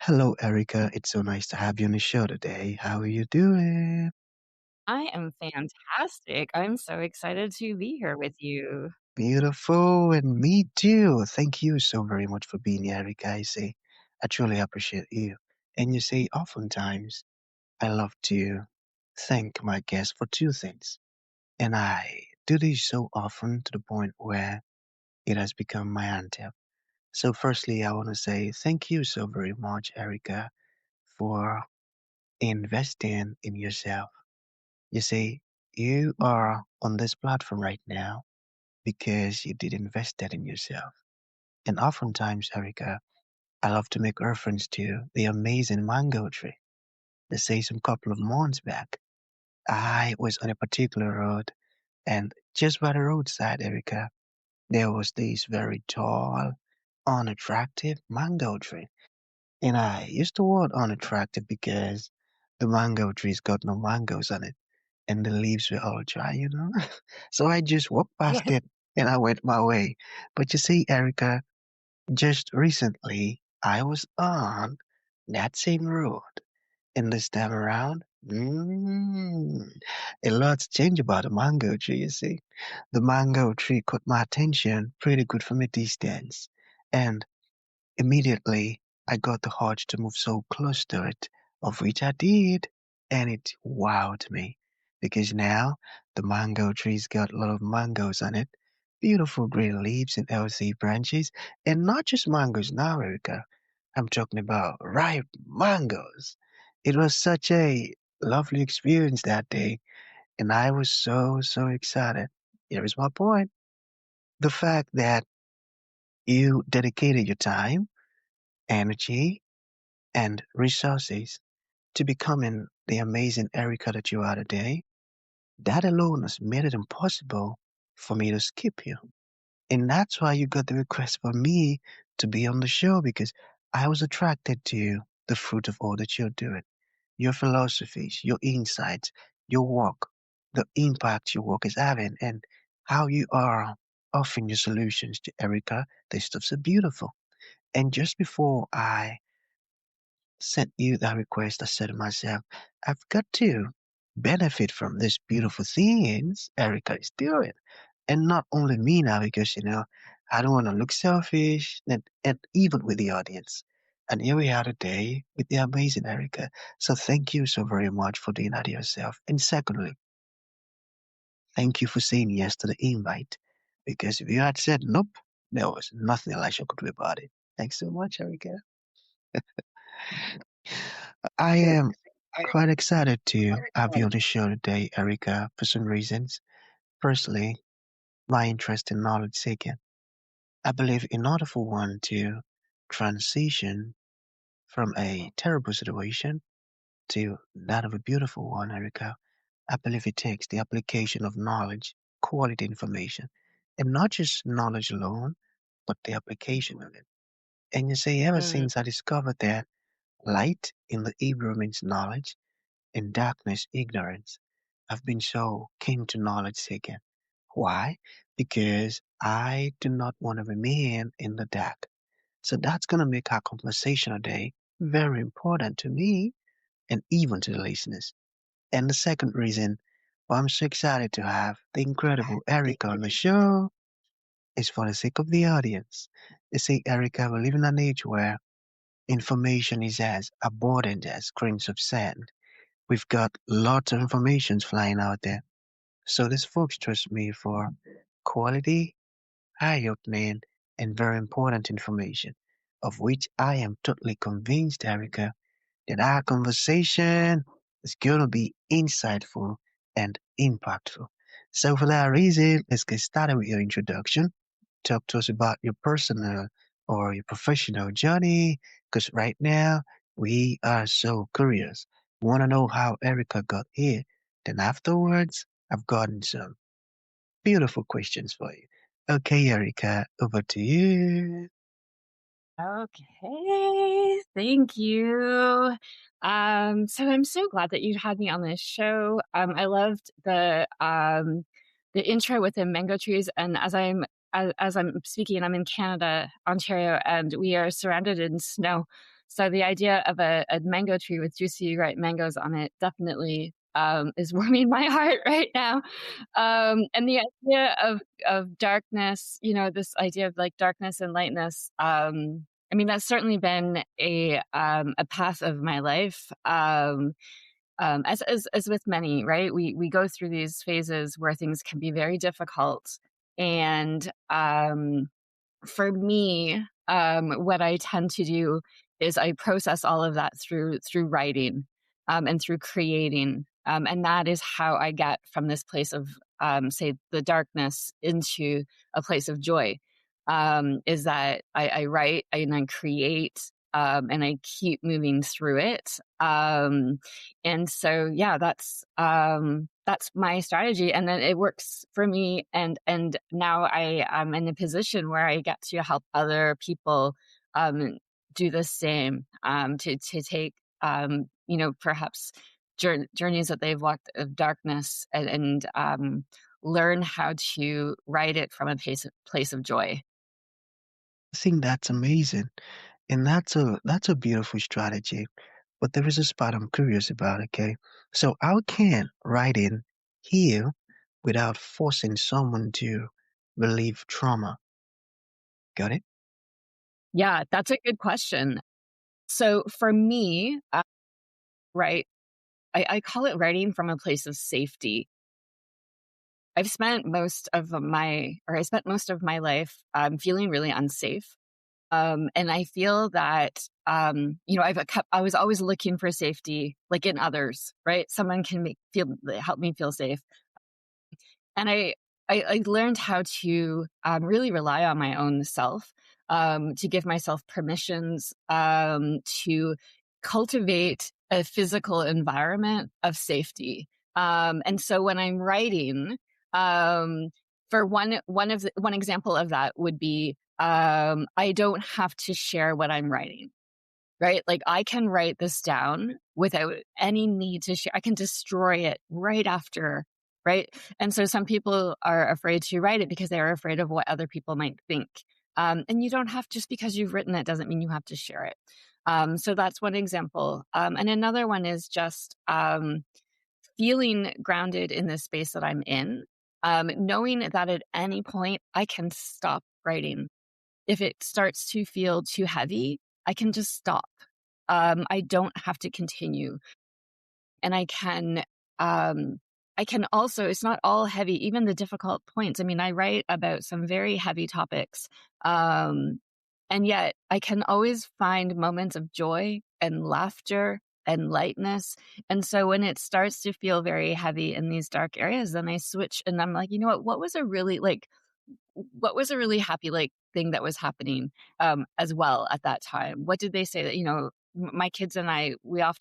Hello, Erica. It's so nice to have you on the show today. How are you doing? I am fantastic. I'm so excited to be here with you. Beautiful, and me too. Thank you so very much for being here, Erica. I truly appreciate you. And you see, oftentimes I love to thank my guests for two things. And I do this so often to the point where it has become my anthem. So, firstly, I want to say thank you so very much, Erica, for investing in yourself. You see, you are on this platform right now because you did invest that in yourself. And oftentimes, Erica, I love to make reference to the amazing mango tree. Let's say some couple of months back, I was on a particular road, and just by the roadside, Erica, there was this very tall, unattractive mango tree. And I used the word unattractive because the mango tree's got no mangoes on it and the leaves were all dry. So I just walked past it and I went my way. But you see, Erica, just recently I was on that same road. And this time around, a lot's changed about the mango tree, you see. The mango tree caught my attention pretty good from a distance. And immediately, I got the urge to move so close to it, of which I did, and it wowed me. Because now the mango tree's got a lot of mangoes on it, beautiful green leaves and healthy branches, and not just mangoes now, Erica. I'm talking about ripe mangoes. It was such a lovely experience that day, and I was so, so excited. Here is my point. The fact that you dedicated your time, energy, and resources to becoming the amazing Erica that you are today, that alone has made it impossible for me to skip you. And that's why you got the request for me to be on the show because I was attracted to the fruit of all that you're doing, your philosophies, your insights, your work, the impact your work is having, and how you are offering your solutions to Erica. This stuff's so beautiful. And just before I sent you that request, I said to myself, I've got to benefit from these beautiful things Erica is doing. And not only me now, because, I don't want to look selfish and even with the audience. And here we are today with the amazing Erica. So thank you so very much for doing that yourself. And secondly, thank you for saying yes to the invite. Because if you had said nope, there was nothing Elisha could do about it. Thanks so much, Erica. I am quite excited to have you on the show today, Erica, for some reasons. Firstly, my interest in knowledge seeking. I believe in order for one to transition from a terrible situation to that of a beautiful one, Erica, I believe it takes the application of knowledge, quality information, and not just knowledge alone, but the application of it. And you see, ever Mm. since I discovered that light in the Hebrew means knowledge, in darkness, ignorance. I've been so keen to knowledge seeking. Why? Because I do not want to remain in the dark. So that's going to make our conversation today very important to me and even to the listeners. And the second reason why I'm so excited to have the incredible Erica on the show is for the sake of the audience. You see, Erica, we live in an age where information is as abundant as grains of sand. We've got lots of informations flying out there. So these folks trust me for quality, eye-opening, and very important information, of which I am totally convinced, Erica, that our conversation is going to be insightful and impactful. So for that reason, let's get started with your introduction. Talk to us about your personal or your professional journey, because right now we are so curious. We want to know how Erica got here. Then afterwards, I've gotten some beautiful questions for you. Okay, Erica, over to you. Okay, thank you. So I'm so glad that you had me on this show. I loved the intro with the mango trees, and as I'm speaking, I'm in Canada, Ontario, and we are surrounded in snow. So the idea of a mango tree with juicy ripe mangoes on it definitely is warming my heart right now. And the idea of darkness, this idea of like darkness and lightness. I mean, that's certainly been a path of my life. As with many, right? We go through these phases where things can be very difficult, and for me, what I tend to do is I process all of that through writing, and through creating, and that is how I get from this place of, say, the darkness into a place of joy. Is that I write and I create, and I keep moving through it. And so, yeah, that's my strategy, and then it works for me. And now I am in a position where I get to help other people um, do the same, to take perhaps journeys that they've walked of darkness, and learn how to write it from a place of joy. I think that's amazing. And that's a beautiful strategy. But there is a spot I'm curious about, okay? So how can writing heal without forcing someone to relieve trauma? Got it? Yeah, that's a good question. So for me, right, I call it writing from a place of safety. I spent most of my life feeling really unsafe. And I feel that, I was always looking for safety, like in others, right? Someone can help me feel safe. And I learned how to really rely on my own self, to give myself permissions, to cultivate a physical environment of safety. And so when I'm writing, um, for one example of that would be, I don't have to share what I'm writing. Right? Like I can write this down without any need to share. I can destroy it right after, right? And so some people are afraid to write it because they're afraid of what other people might think. And you don't have, just because you've written it doesn't mean you have to share it. So that's one example. And another one is just feeling grounded in the space that I'm in, knowing that at any point I can stop writing. If it starts to feel too heavy, I can just stop. I don't have to continue. And I can also, it's not all heavy, even the difficult points. I mean, I write about some very heavy topics. Um, and yet I can always find moments of joy and laughter and lightness. And so when it starts to feel very heavy in these dark areas, then I switch and I'm like, you know what was a really happy like thing that was happening as well at that time? What did they say that, my kids and I, we have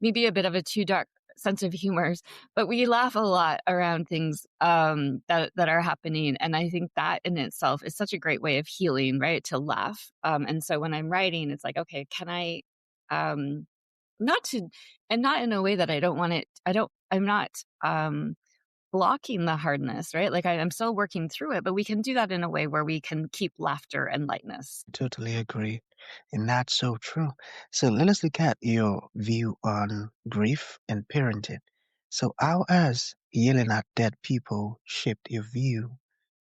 maybe a bit of a too dark sense of humors, but we laugh a lot around things that are happening. And I think that in itself is such a great way of healing, right? To laugh. And so when I'm writing, it's like, okay, can I, um, not to, and not in a way that I don't want it. I'm not, blocking the hardness, right? Like I'm still working through it, but we can do that in a way where we can keep laughter and lightness. Totally agree. And that's so true. So let us look at your view on grief and parenting. So how has yelling at dead people shaped your view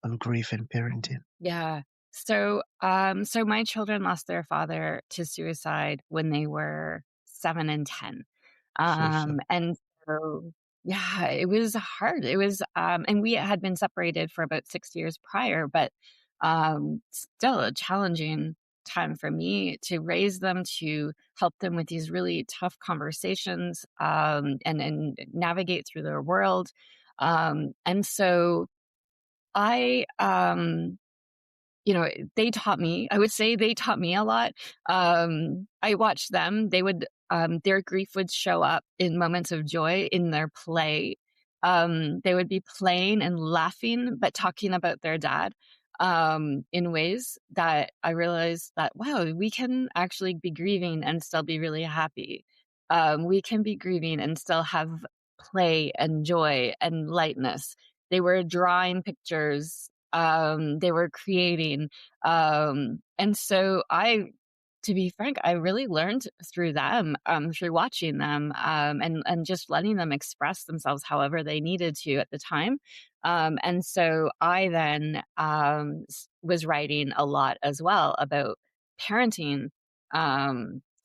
on grief and parenting? Yeah. So my children lost their father to suicide when they were 7 and 10. So so And so, yeah, it was hard. It was, and we had been separated for about 6 years prior, but still a challenging time for me to raise them, to help them with these really tough conversations, and navigate through their world. And so I, they taught me, I would say they taught me a lot. I watched them. Their grief would show up in moments of joy in their play. They would be playing and laughing, but talking about their dad, in ways that I realized that, wow, we can actually be grieving and still be really happy. We can be grieving and still have play and joy and lightness. They were drawing pictures, they were creating. And so I to be frank, I really learned through them, through watching them, and just letting them express themselves however they needed to at the time. And so I then was writing a lot as well about parenting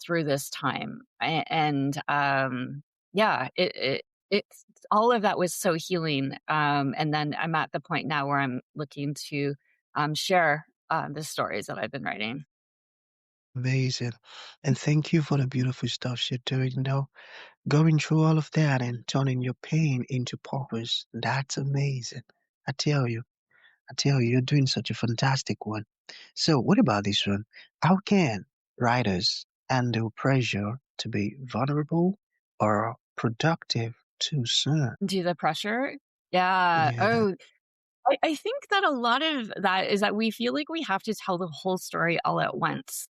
through this time, and yeah, it's all of that was so healing. And then I'm at the point now where I'm looking to share the stories that I've been writing. Amazing. And thank you for the beautiful stuff you're doing, going through all of that and turning your pain into purpose. That's amazing. I tell you, I tell you, you're doing such a fantastic one. So, what about this one? How can writers handle pressure to be vulnerable or productive too soon? Do the pressure? Yeah. Yeah. Oh, I think that a lot of that is that we feel like we have to tell the whole story all at once,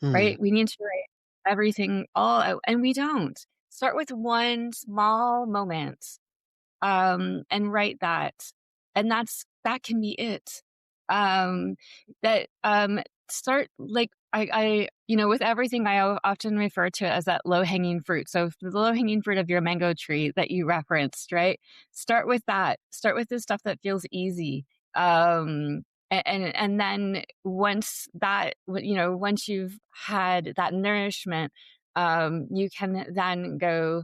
Hmm. right? We need to write everything all out, and we don't. Start with one small moment, and write that. And that can be it. Um, that start like with everything often refer to as that low hanging fruit. So the low hanging fruit of your mango tree that you referenced, right? Start with that. Start with the stuff that feels easy. And then once you've had that nourishment, you can then go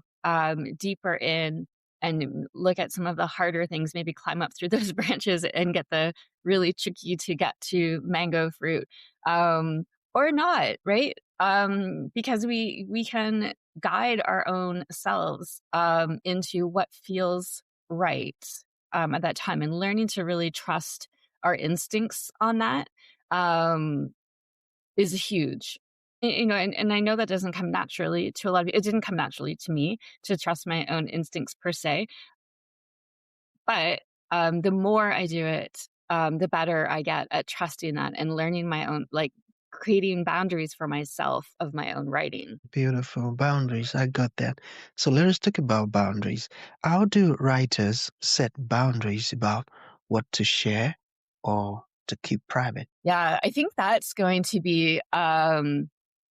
deeper in and look at some of the harder things, maybe climb up through those branches and get the really tricky to get to mango fruit, or not, right? Because we can guide our own selves into what feels right at that time, and learning to really trust our instincts on that um, is huge. And I know that doesn't come naturally to a lot of it didn't come naturally to me to trust my own instincts per se, but, the more I do it, the better I get at trusting that and learning my own like, creating boundaries for myself of my own writing. Beautiful boundaries. I got that. So let us talk about boundaries. How do writers set boundaries about what to share or to keep private? Yeah, I think that's going to be,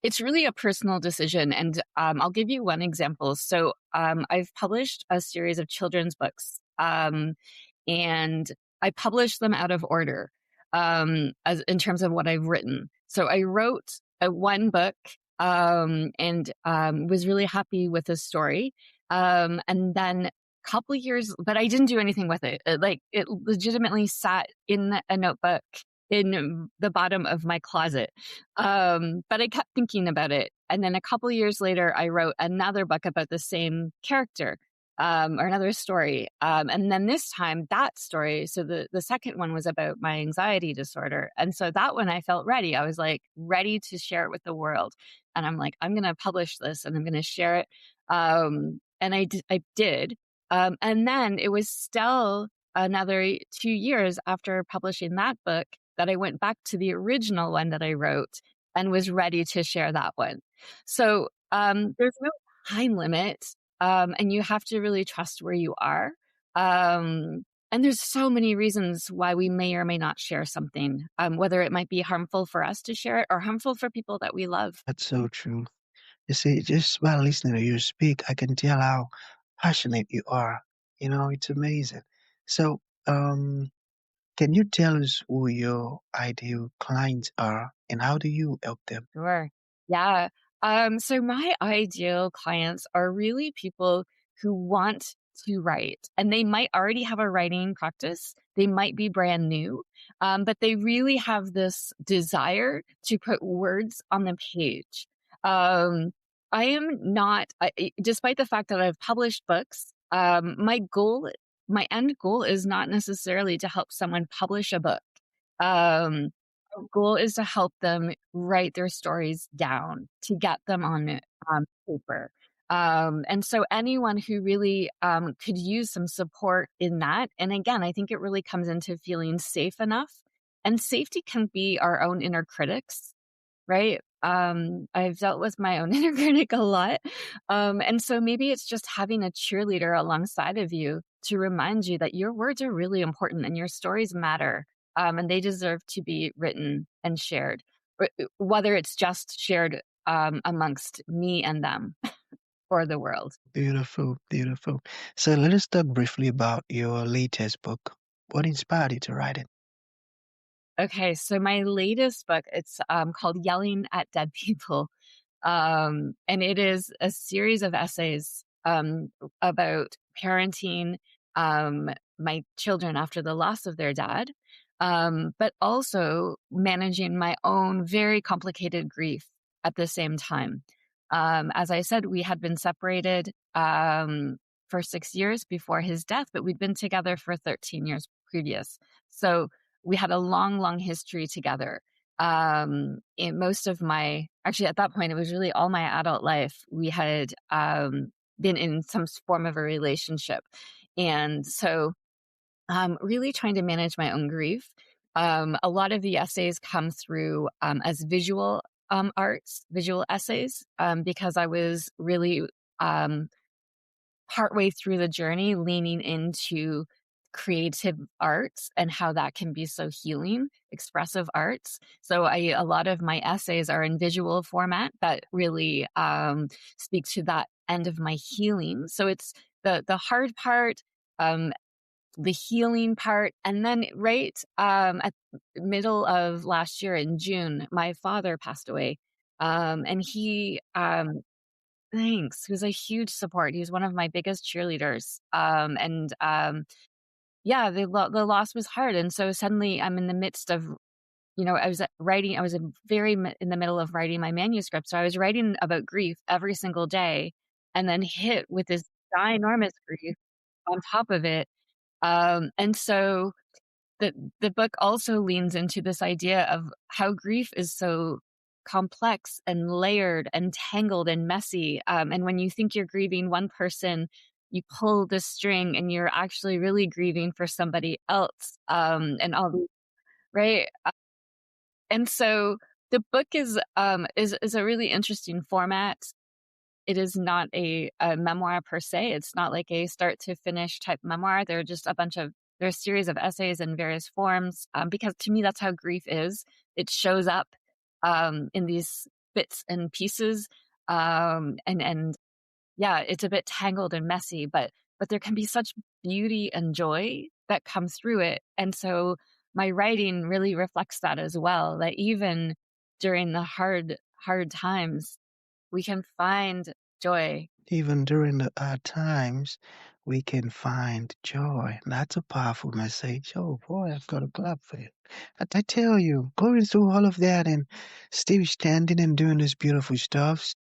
it's really a personal decision, and, I'll give you one example. So, I've published a series of children's books, and I published them out of order, as in terms of what I've written. So I wrote one book, and was really happy with the story. And then couple years, but I didn't do anything with it. Like it legitimately sat in a notebook in the bottom of my closet. But I kept thinking about it. And then a couple years later, I wrote another book about the same character, or another story. And then this time, that story, so the second one was about my anxiety disorder. And so that one I felt ready. I was like ready to share it with the world. And I'm like, I'm going to publish this and I'm going to share it. And I did. And then it was still another 2 years after publishing that book that I went back to the original one that I wrote and was ready to share that one. So there's no time limit, and you have to really trust where you are. And there's so many reasons why we may or may not share something, whether it might be harmful for us to share it or harmful for people that we love. That's so true. You see, just while listening to you speak, I can tell how passionate you are. It's amazing. So, can you tell us who your ideal clients are and how do you help them? Sure. Yeah. So my ideal clients are really people who want to write, and they might already have a writing practice. They might be brand new, but they really have this desire to put words on the page. Um, I am not, despite the fact that I've published books, my end goal is not necessarily to help someone publish a book. Um, our goal is to help them write their stories down, to get them on paper. And so anyone who really could use some support in that. And again, I think it really comes into feeling safe enough. And safety can be our own inner critics, right? I've dealt with my own inner critic a lot. And so maybe it's just having a cheerleader alongside of you to remind you that your words are really important and your stories matter. And they deserve to be written and shared. whether it's just shared amongst me and them or the world. Beautiful, beautiful. So let us talk briefly about your latest book. What inspired you to write it? Okay, so my latest book, it's called Yelling at Dead People. And it is a series of essays about parenting my children after the loss of their dad, but also managing my own very complicated grief at the same time. As I said, we had been separated for 6 years before his death, but we'd been together for 13 years previous. So we had a long, long history together. In most of my actually, at that point, it was really all my adult life, we had, been in some form of a relationship. And so, really trying to manage my own grief. A lot of the essays come through, as visual, arts, visual essays, because I was really, um partway through the journey leaning into creative arts and how that can be so healing, expressive arts. So a lot of my essays are in visual format that really speak to that end of my healing. So it's the hard part, um, the healing part, and then right at the middle of last year in June, my father passed away, and he Thanks. He was a huge support. He was one of my biggest cheerleaders. Yeah, the loss was hard, and so suddenly I'm in the midst of, I was writing. I was in the middle of writing my manuscript, so I was writing about grief every single day, and then hit with this ginormous grief on top of it. And so the book also leans into this idea of how grief is so complex and layered and tangled and messy. And when you think you're grieving one person, you pull the string and you're actually really grieving for somebody else. And all these, right? And so the book is a really interesting format. It is not a memoir per se. It's not like a start to finish type memoir. There are a series of essays in various forms, because to me, that's how grief is. It shows up in these bits and pieces. And yeah, it's a bit tangled and messy, but there can be such beauty and joy that comes through it. And so my writing really reflects that as well, that even during the hard times, we can find joy. Even during the hard times, we can find joy. That's a powerful message. Oh boy, I've got a clap for you. I tell you, going through all of that and still standing and doing this beautiful stuff.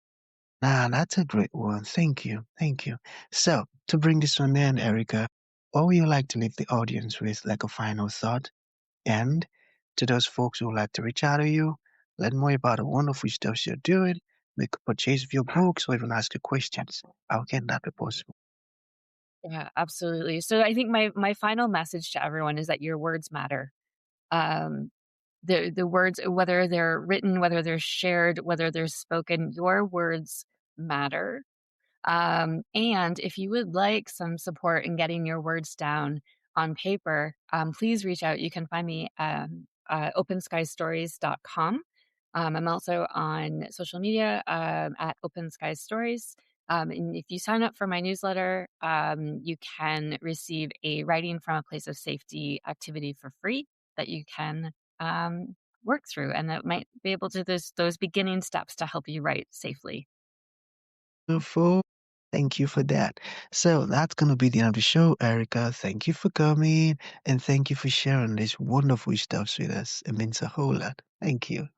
Nah, that's a great one. Thank you. Thank you. So, to bring this one in, Erica, what would you like to leave the audience with, like a final thought? And to those folks who would like to reach out to you, learn more about the wonderful stuff you're doing, make a purchase of your books, or even ask you questions, how can that be possible? Yeah, absolutely. So I think my final message to everyone is that your words matter. Um, the words, whether they're written, whether they're shared, whether they're spoken, your words matter. And if you would like some support in getting your words down on paper, please reach out. You can find me openskysstories.com. I'm also on social media at Open Skies Stories. And if you sign up for my newsletter, you can receive a writing from a place of safety activity for free that you can work through, and that might be able to those beginning steps to help you write safely. Wonderful. Thank you for that. So that's going to be the end of the show, Erica. Thank you for coming and thank you for sharing this wonderful stuff with us. It means a whole lot. Thank you.